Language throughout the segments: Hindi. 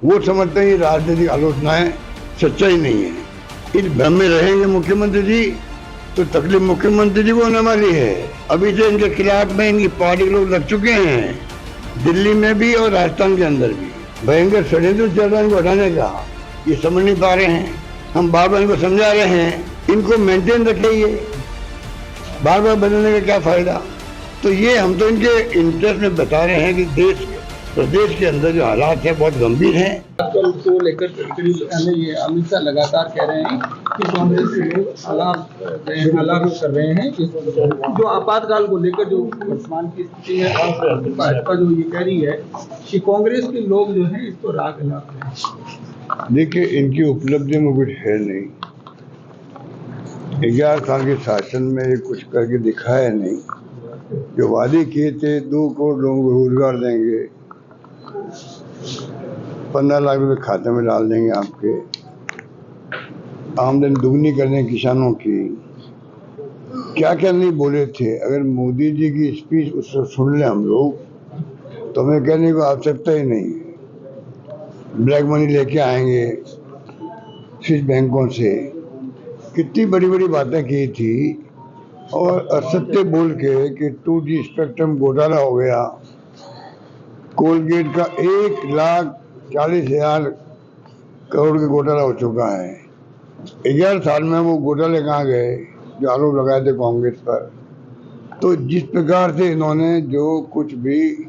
वो समझते हैं ये राजनीतिक आलोचनाएं सच्चाई नहीं है। इस भ्रम में रहेंगे मुख्यमंत्री जी तो तकलीफ मुख्यमंत्री जी को होने वाली है। अभी से इनके खिलाफ में इनकी पार्टी के लोग लग चुके हैं, दिल्ली में भी और राजस्थान के अंदर भी भयंकर षड्यंत्र चल रहा है इनको हटाने का। ये समझ नहीं पा रहे हैं, हम बार बार इनको समझा रहे हैं, इनको मेंटेन रखिए, बार बार बदलने का क्या फायदा। तो ये हम तो इनके इंटरेस्ट में बता रहे हैं कि प्रदेश के अंदर जो हालात है बहुत गंभीर हैं। आजकल को लेकर ये अमित शाह लगातार कह रहे हैं कि कांग्रेस के लोग अलार्म कर रहे हैं कि जो आपातकाल को लेकर जो वर्तमान की स्थिति है और भाजपा जो ये कह रही है कि कांग्रेस के लोग जो हैं इसको राग अलाप हैं। देखिए, इनकी उपलब्धि में कुछ है नहीं। 11 साल के शासन में ये कुछ करके दिखाया नहीं। जो वादे किए थे 2 करोड़ लोगों को रोजगार देंगे, 15 लाख रुपए खाते में डाल देंगे, आपके आमदनी दुगनी कर देंगे किसानों की, क्या क्या नहीं बोले थे। अगर मोदी जी की स्पीच उससे सुन लें हम लोग तो हमें कहने को आवश्यकता ही नहीं है। ब्लैक मनी लेके आएंगे स्विस बैंकों से, कितनी बड़ी बड़ी बातें की थी और असत्य बोल के कि 2G स्पेक्ट्रम घोटाला हो गया। कोलगेट का 1,40,000 करोड़ का घोटाला हो चुका है। 11 साल में वो घोटाले कहाँ गए जो आरोप लगाए थे कांग्रेस पर। तो जिस प्रकार से इन्होंने जो कुछ भी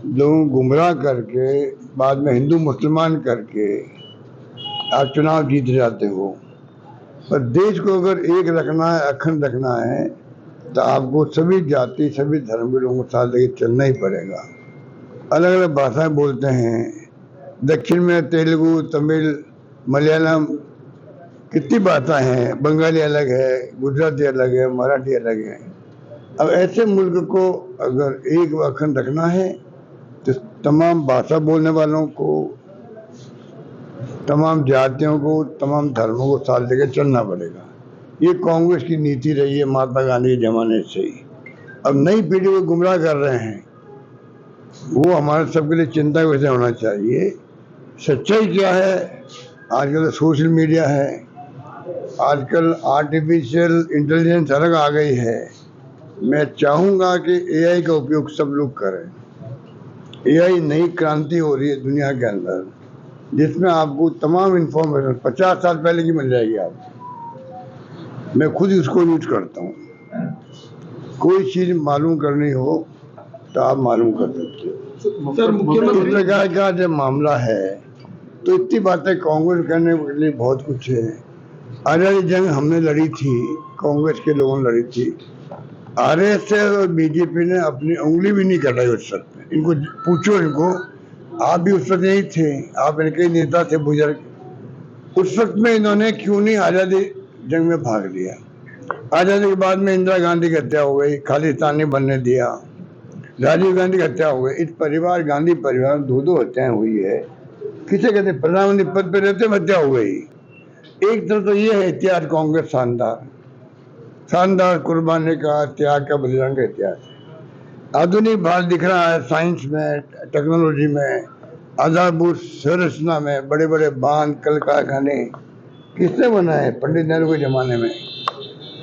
लोगों को गुमराह करके बाद में हिंदू मुसलमान करके आप चुनाव जीत जाते हो, पर देश को अगर एक रखना है, अखंड रखना है तो आपको सभी जाति सभी धर्म के लोगों को साथ लेके चलना ही पड़ेगा। अलग अलग भाषाएं बोलते हैं, दक्षिण में तेलुगु, तमिल, मलयालम, कितनी भाषाएं हैं, बंगाली अलग है, गुजराती अलग है, मराठी अलग है। अब ऐसे मुल्क को अगर एक अखंड रखना है तो तमाम भाषा बोलने वालों को, तमाम जातियों को, तमाम धर्मों को साथ लेकर चलना पड़ेगा। ये कांग्रेस की नीति रही है महात्मा गांधी के जमाने से ही। अब नई पीढ़ी को गुमराह कर रहे हैं, वो हमारे सबके लिए चिंता का विषय होना चाहिए। सच्चाई क्या है? आजकल तो सोशल मीडिया है, आजकल आर्टिफिशियल इंटेलिजेंस अलग आ गई है। मैं चाहूँगा कि AI का उपयोग सब लोग करें। AI नई क्रांति हो रही है दुनिया के अंदर, जिसमें आपको तमाम इंफॉर्मेशन 50 साल पहले की मिल जाएगी आपको। मैं खुद उसको यूज करता हूँ। कोई चीज़ मालूम करनी हो तो आप मालूम कर सकते हो। सर, मुख्यमंत्री का जब मामला है तो इतनी बातें कांग्रेस करने के लिए बहुत कुछ है। आज़ादी जंग हमने लड़ी थी, कांग्रेस के लोगों ने लड़ी थी। RSS और BJP ने अपनी उंगली भी नहीं कटाई उस वक्त में। इनको पूछो, इनको, आप भी उस वक्त यही थे, आप इनके नेता थे बुजुर्ग। उस वक्त में इन्होंने क्यों नहीं आज़ादी जंग में भाग लिया? आज़ादी के बाद में इंदिरा गांधी की हत्या हो गई, खालिस्तान ने बनने दिया, राजीव गांधी की हत्या हो गई। इस परिवार, गांधी परिवार में 2 हत्याएं हुई है। किसे कहते? प्रधानमंत्री पद पर रहते हत्या हो गई। एक तरफ तो ये है इतिहास कांग्रेस शानदार कुर्बानी का, त्याग का, बलिदान का इतिहास है। आधुनिक भारत दिख रहा है साइंस में, टेक्नोलॉजी में, आधारभूत संरचना में, बड़े बड़े बांध, कल कारखाने किसने बनाए? पंडित नेहरू के जमाने में।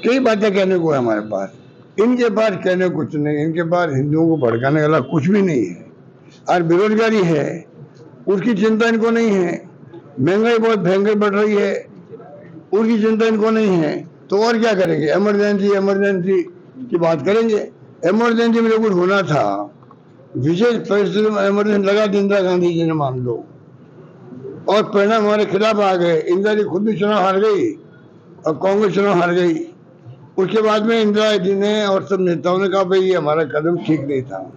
कई बातें कहने को है हमारे पास, इनके पास कहने कुछ नहीं। इनके पास हिंदुओं को भड़काने वाला कुछ भी नहीं है। और बेरोजगारी है, उसकी चिंता इनको नहीं है। महंगाई बहुत भयंकर बढ़ रही है, उसकी चिंता इनको नहीं है। तो और क्या करेंगे? इमरजेंसी की बात करेंगे। इमरजेंसी में जो कुछ होना था, विशेष परिस्थिति में इमरजेंसी लगा दी इंदिरा गांधी जी ने, मान लो, और परिणाम हमारे खिलाफ आ गए। इंदिरा जी खुद भी चुनाव हार गई और कांग्रेस चुनाव हार गई। उसके बाद में इंदिरा जी ने और सब नेताओं ने कहा भाई ये हमारा कदम ठीक नहीं था।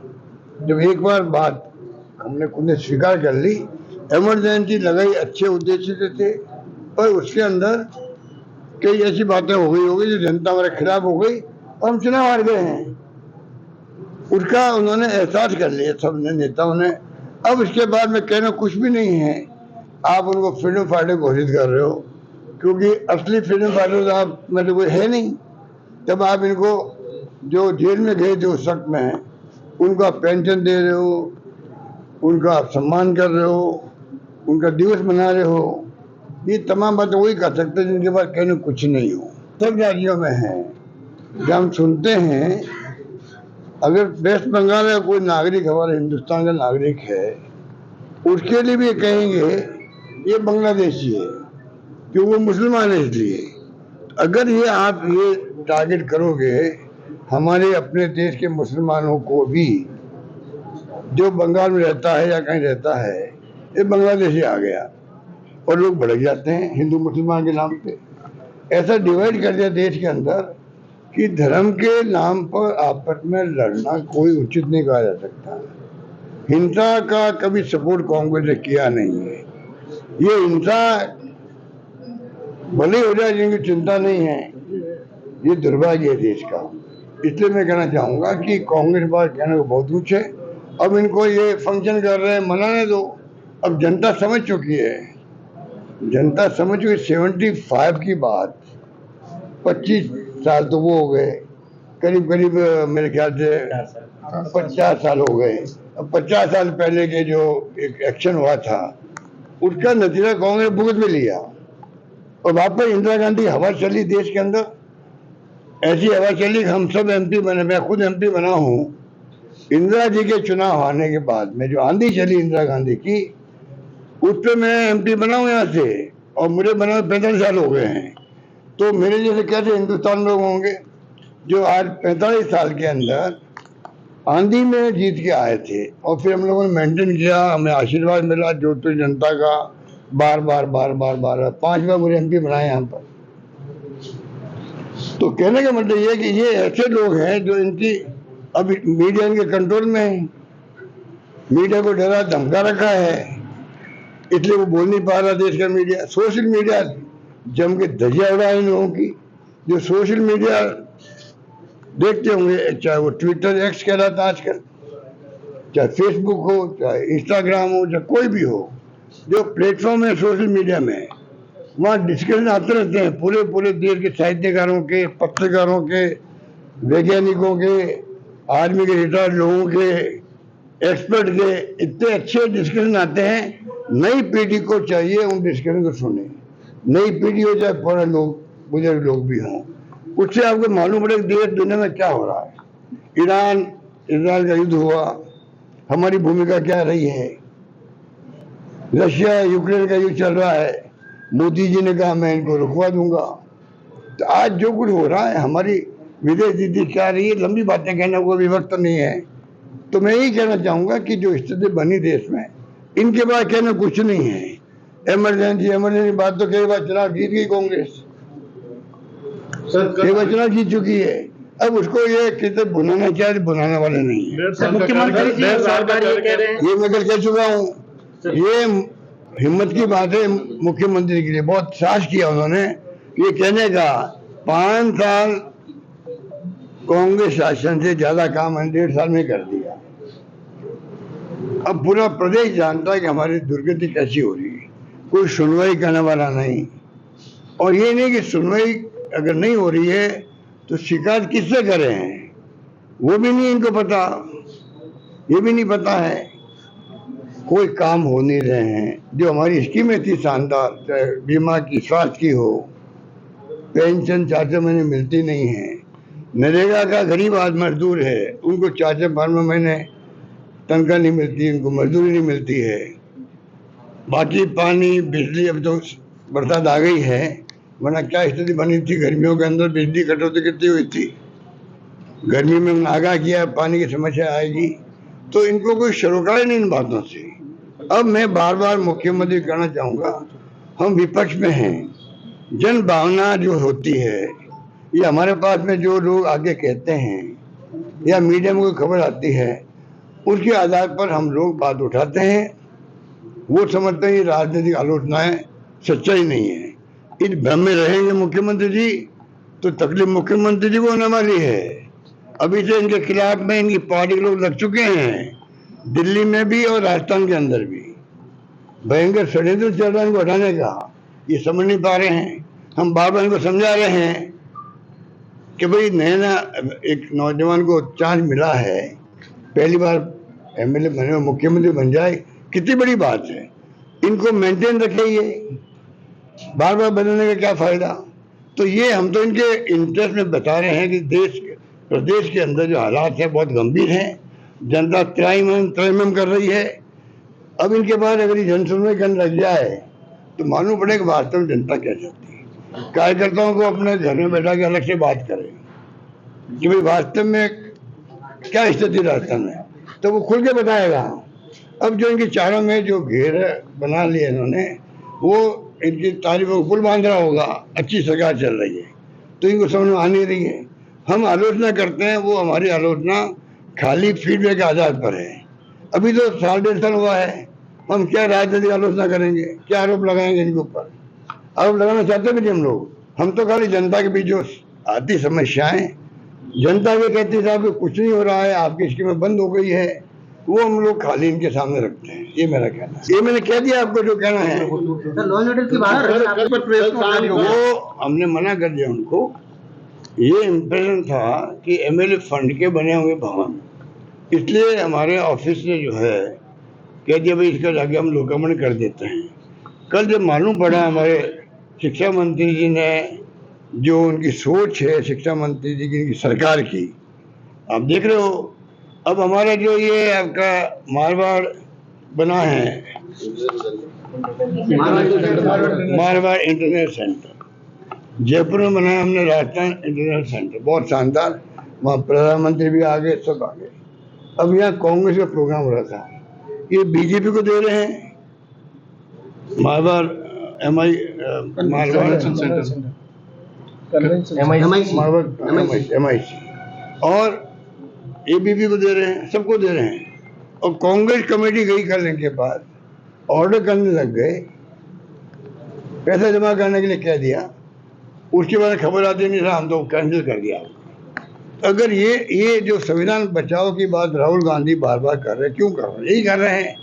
जब एक बार बात हमने खुद ने स्वीकार कर ली, इमरजेंसी लगाई अच्छे उद्देश्य से थे, पर उसके अंदर कई ऐसी बातें हो गई जो जनता हमारे खिलाफ हो गई और हम चुनाव हार गए हैं। उसका उन्होंने एहसास कर लिया सब ने, नेताओं ने। अब इसके बाद में कहना कुछ भी नहीं है। आप उनको फ्रीडम फाइटर घोषित कर रहे हो, क्योंकि असली फ्रीडम फाइटर तो आप में तो कोई है नहीं। तब आप इनको जो जेल में गए थे उस वक्त में, उनको आप पेंशन दे रहे हो, उनका आप सम्मान कर रहे हो, उनका दिवस मना रहे हो, ये तमाम बातें वही कर सकते हैं जिनके पास कहने कुछ नहीं हो। सब राज्यों में है। जब हम सुनते हैं, अगर वेस्ट बंगाल का कोई नागरिक हमारे हिंदुस्तान का नागरिक है, उसके लिए भी कहेंगे ये बांग्लादेशी है कि वो मुसलमान है। इसलिए अगर ये आप ये टारगेट करोगे हमारे अपने देश के मुसलमानों को भी, जो बंगाल में रहता है या कहीं रहता है, ये बांग्लादेशी आ गया और लोग भड़क जाते हैं हिंदू मुसलमान के नाम पे। ऐसा डिवाइड कर दिया देश के अंदर कि धर्म के नाम पर आपस में लड़ना कोई उचित नहीं कहा जा सकता। हिंसा का कभी सपोर्ट कांग्रेस ने किया नहीं है। ये हिंसा भले हो जाए, जिनकी चिंता नहीं है, ये दुर्भाग्य है देश का। इसलिए मैं कहना चाहूंगा कि कांग्रेस बात कहने को बहुत कुछ है। अब इनको ये फंक्शन कर रहे हैं, मनाने दो। अब जनता समझ चुकी है, जनता समझ चुकी। 75 की बात, 25 साल तो वो हो गए, करीब करीब मेरे ख्याल से 50 साल हो गए। अब 50 साल पहले के जो एक एक्शन हुआ था, उसका नतीजा कांग्रेस भुगत भी लिया और वापस इंदिरा गांधी हवा चली देश के अंदर। ऐसी हवा चली कि हम सब एमपी बने, मैं खुद एमपी बना हूँ। इंदिरा जी के चुनाव आने के बाद में जो आंधी चली इंदिरा गांधी की, उस पर मैं एमपी बना हूँ यहाँ से, और मुझे बना 45 साल हो गए हैं। तो मेरे जैसे कैसे हिंदुस्तान लोग होंगे जो आज 45 साल के अंदर आंधी में जीत के आए थे, और फिर हम लोगों ने मेंटेन किया, हमें आशीर्वाद मिला जोधपुर जनता का, बार बार 5 बार मुझे एमपी बनाए यहाँ पर। तो कहने का मतलब ये कि ये ऐसे लोग हैं जो इनकी अब मीडिया इनके कंट्रोल में है। मीडिया को डरा धमका रखा है, इसलिए वो बोल नहीं पा रहा देश का मीडिया। सोशल मीडिया जम के धजिया उड़ा इन लोगों की। जो सोशल मीडिया देखते होंगे, चाहे वो ट्विटर एक्स कहलाता आजकल, चाहे फेसबुक हो, चाहे इंस्टाग्राम हो, चाहे कोई भी हो, जो प्लेटफॉर्म है सोशल मीडिया में, वहाँ डिस्कशन आते रहते हैं पूरे पूरे देश के साहित्यकारों के, पत्रकारों के, वैज्ञानिकों के, आर्मी के रिटायर्ड लोगों के, एक्सपर्ट के, इतने अच्छे डिस्कशन आते हैं। नई पीढ़ी को चाहिए उन डिस्कशन को सुने। नई पीढ़ी हो, चाहे पुराने लोग, बुजुर्ग लोग भी हों, उससे आपको मालूम पड़े देश दुनिया में क्या हो रहा है। ईरान इसराइल का युद्ध हुआ, हमारी भूमिका क्या रही है। रशिया यूक्रेन का युद्ध चल रहा है, मोदी जी ने कहा मैं इनको रुकवा दूंगा। तो आज जो कुछ हो रहा है, हमारी विदेश नीति क्या रही है, लंबी बातें कहने को भी वक्त नहीं है। तो मैं यही कहना चाहूंगा कि जो स्थिति बनी देश में, इनके पास कहना कुछ नहीं है। इमरजेंसी बात तो कई बार चुनाव जीत गई कांग्रेस, कई बार चुनाव जीत चुकी है। अब उसको ये कितने बुलाना चाहिए, बुलाने वाले नहीं है। मुख्यमंत्री जी सरकार ये कह रहे हैं, ये मैं कल कह चुका हूँ। ये हिम्मत की बात है मुख्यमंत्री के लिए, बहुत साहस किया उन्होंने ये कहने का। 5 साल कांग्रेस शासन से ज्यादा काम 1.5 साल में कर दिया। अब पूरा प्रदेश जानता है कि हमारी दुर्गति कैसी हो रही है। कोई सुनवाई करने वाला नहीं, और ये नहीं कि सुनवाई अगर नहीं हो रही है तो शिकायत किससे करें, वो भी नहीं इनको पता। ये भी नहीं पता है, कोई काम हो नहीं रहे हैं। जो हमारी स्कीमें थी शानदार, चाहे बीमा की, स्वास्थ्य की हो, पेंशन 4 महीने मिलती नहीं है। नरेगा का गरीब आदमी मजदूर है, उनको 4-5 महीने तनख्वाह नहीं मिलती, उनको मजदूरी नहीं मिलती है। बाकी पानी, बिजली, अब तो बरसात आ गई है, वरना क्या स्थिति बनी थी गर्मियों के अंदर, बिजली कटौती कितनी हुई थी। गर्मी में आगाह किया पानी की समस्या आएगी, तो इनको कोई सरोकार नहीं इन बातों से। अब मैं बार बार मुख्यमंत्री कहना चाहूँगा, हम विपक्ष में हैं। जन भावना जो होती है, ये हमारे पास में जो लोग आगे कहते हैं या मीडिया में कोई खबर आती है, उसके आधार पर हम लोग बात उठाते हैं। वो समझते हैं ये राजनीतिक आलोचनाएं सच्चाई नहीं है। इस भ्रम में रहेंगे मुख्यमंत्री जी तो तकलीफ मुख्यमंत्री जी को होने वाली है। अभी से इनके खिलाफ में इनकी पार्टी के लोग लग चुके हैं, दिल्ली में भी और राजस्थान के अंदर भी भयंकर षड्यंत्र चल रहा है इनको हटाने का। ये समझ नहीं पा रहे हैं। हम बार बार इनको समझा रहे हैं कि भाई नया एक नौजवान को चांस मिला है, पहली बार एमएलए बने, मुख्यमंत्री बन जाए, कितनी बड़ी बात है। इनको मेंटेन रखे, ये बार बार बदलने का क्या फायदा। तो ये हम तो इनके इंटरेस्ट में बता रहे हैं कि प्रदेश के अंदर जो हालात है बहुत गंभीर हैं, जनता त्रैमम कर रही है। अब इनके बाद अगर ये जनसुनवाई करने लग जाए तो मालूम पड़ेगा वास्तव में जनता क्या चाहती है। कार्यकर्ताओं को अपने घर में बैठा के अलग से बात करें कि भाई वास्तव में क्या स्थिति राजस्थान में, तो वो खुल के बताएगा। अब जो इनके चारों में जो घेर बना लिए इन्होंने, वो इनकी तारीफों को पुल बांध रहा होगा। अच्छी सरकार चल रही है तो इनको समझ में आ नहीं रही है। हम आलोचना करते हैं, वो हमारी आलोचना खाली फीडबैक के आधार पर है। अभी तो 1.5 साल हुआ है, हम क्या राजनीतिक आलोचना करेंगे, क्या आरोप लगाएंगे इनके ऊपर। आरोप लगाना चाहते भी नहीं हम लोग। हम तो खाली जनता के बीच जो आती समस्याएं, जनता ये कहती है साहब कुछ नहीं हो रहा है, आपकी स्कीमें बंद हो गई है, वो हम लोग खाली इनके सामने रखते हैं। ये मेरा कहना है। ये मैंने कह दिया आपको जो कहना है। लॉ एंड ऑर्डर की बात वो हमने मना कर दिया उनको। ये इम्प्रेशन था कि एमएलए फंड के बने हुए भवन, इसलिए हमारे ऑफिस ने जो है कह दिया भाई इसका जाके हम लोकार्पण कर देते हैं। कल जब मालूम पड़ा हमारे शिक्षा मंत्री जी ने, जो उनकी सोच है शिक्षा मंत्री जी की, सरकार की, आप देख रहे हो। अब हमारा जो ये आपका मारवाड़ बना है, मारवाड़ इंटरनेट सेंटर, जयपुर में बनाया हमने राजस्थान इंटरनेट सेंटर, बहुत शानदार। वहाँ प्रधानमंत्री भी आ गए, सब आ गए। अब यहाँ कांग्रेस का प्रोग्राम हो रहा था, ये बीजेपी को दे रहे हैं मारवाड़ MIC, और ABP को दे रहे हैं, सबको दे रहे हैं। और कांग्रेस कमेटी गई करने के बाद ऑर्डर करने लग गए, पैसा जमा करने के लिए कह दिया। उसके बाद खबर आती नहीं था, हम तो कैंसिल कर दिया। अगर ये जो संविधान बचाओ की बात राहुल गांधी बार बार कर रहे हैं, क्यों कर रहे हैं? यही कर रहे हैं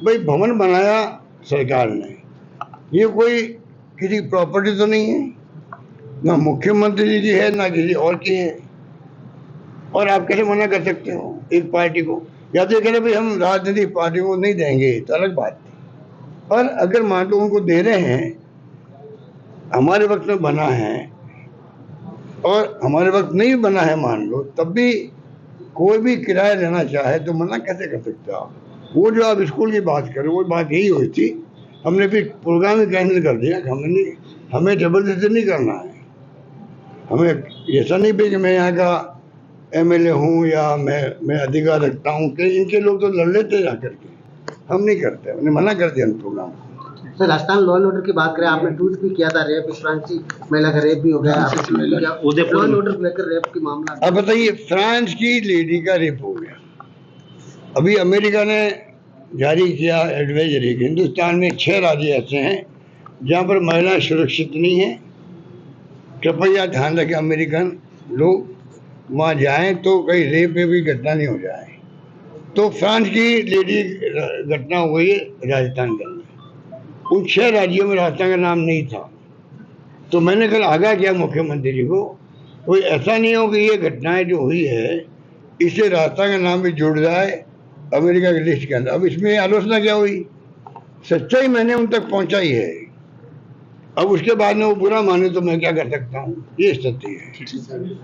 भाई, भवन बनाया सरकार ने, ये कोई किसी की प्रॉपर्टी तो नहीं है, ना मुख्यमंत्री जी की है ना किसी और की है। और आप कैसे मना कर सकते हो एक पार्टी को? या तो कह रहे भाई हम राजनीतिक पार्टी को नहीं देंगे, तो अलग बात है। पर अगर मान लो उनको दे रहे हैं, हमारे वक्त में बना है और हमारे वक्त नहीं बना है मान लो, तब भी कोई भी किराया लेना चाहे तो मना कैसे कर सकते हो आप? वो जो आप स्कूल की बात करें, वो बात यही हुई थी। हमने फिर प्रोग्राम ही कैंसिल कर दिया। हमें जबरदस्ती नहीं करना है। हमें ऐसा नहीं भी कि मैं यहाँ का MLA हूँ या मैं अधिकार रखता हूँ कि इनके लोग तो लड़ लेते जा करके, हम नहीं करते। हमने मना कर दिया program. Sir, Rajasthan law and order की बात करें, आपने ट्वीट भी किया था, रेप फ्रांसी महिला का रेप भी हो गया, लॉ एंड ऑर्डर लेकर रेप की मामला। अब बताइए, फ्रांस की लेडी का रेप हो गया। अभी अमेरिका ने जारी किया एडवाइजरी, हिंदुस्तान में 6 राज्य ऐसे हैं जहाँ पर महिला सुरक्षित नहीं है। कृपया ध्यान रखें, अमेरिकन लोग वहाँ जाएं तो कहीं रेप में भी घटना नहीं हो जाए। तो फ्रांस की लेडी घटना हो गई राजस्थान के अंदर। उन 6 राज्यों में राजस्थान का नाम नहीं था। तो मैंने कल आगाह किया मुख्यमंत्री जी को, कोई ऐसा नहीं हो कि ये घटनाएं जो हुई है इससे राजस्थान का नाम भी जुड़ जाए अमेरिका की लिस्ट के अंदर। अब इसमें आलोचना क्या हुई? सच्चाई मैंने उन तक पहुंचाई है। अब उसके बाद में वो बुरा माने तो मैं क्या कर सकता हूँ? ये स्थिति है।